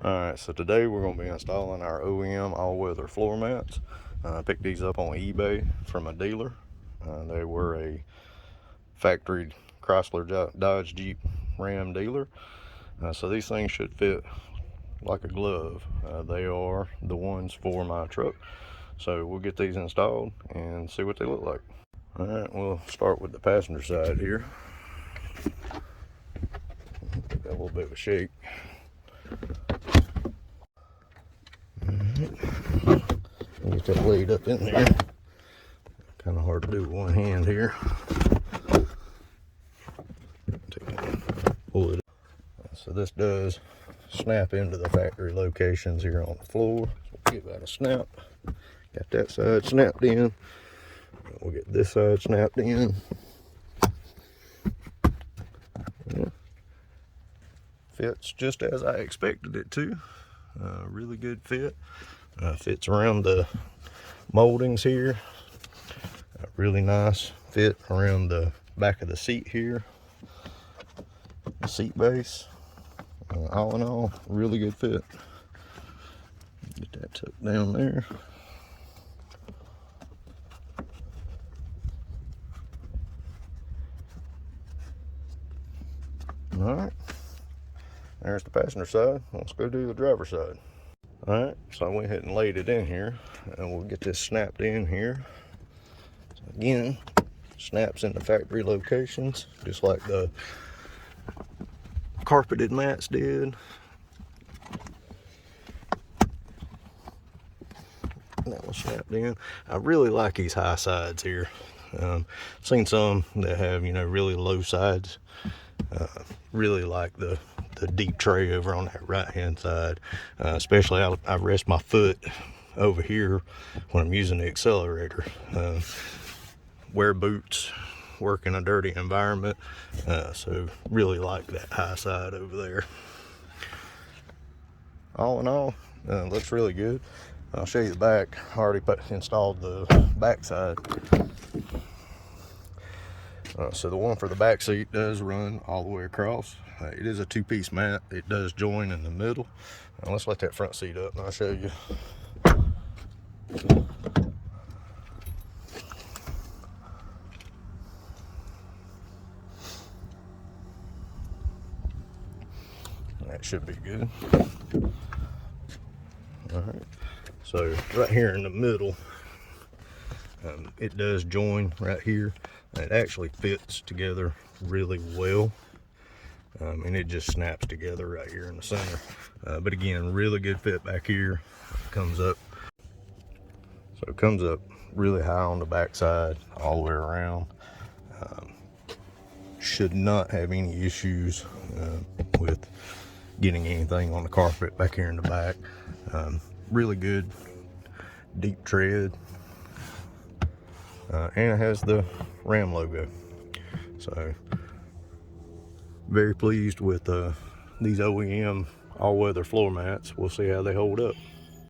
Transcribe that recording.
Alright, so today we're going to be installing our OEM all-weather floor mats. I picked these up on eBay from a dealer. They were a factory Chrysler, Dodge, Jeep, Ram dealer. So these things should fit like a glove. They are the ones for my truck. So we'll get these installed and see what they look like. Alright, we'll start with the passenger side here. Give that a little bit of a shake. Get that laid up in there. Kind of hard to do with one hand here. Pull it. So this does snap into the factory locations here on the floor. So we'll give that a snap. Got that side snapped in. We'll get this side snapped in. Yeah. Fits just as I expected it to. Really good fit. Fits around the moldings here. Really nice fit around the back of the seat here. The seat base. All in all, really good fit. Get that tucked down there. Alright, there's the passenger side. Let's go do the driver's side. Alright, so I went ahead and laid it in here, and we'll get this snapped in here. So again, snaps in the factory locations, just like the carpeted mats did. That was snapped in. I really like these high sides here. Seen some that have, really low sides. Really like the deep tray over on that right hand side. Especially I rest my foot over here when I'm using the accelerator. Wear boots, work in a dirty environment. So really like that high side over there. All in all, looks really good. I'll show you the back. I already installed the back side. So the one for the back seat does run all the way across. It is a two-piece mat. It does join in the middle. Let's let that front seat up and I'll show you. That should be good. All right. So right here in the middle, it does join right here. It actually fits together really well. And it just snaps together right here in the center. But again, really good fit back here. Comes up. So it comes up really high on the back side, all the way around. Should not have any issues with getting anything on the carpet back here in the back. Really good deep tread. And it has the Ram logo. So very pleased with these OEM all-weather floor mats. We'll see how they hold up.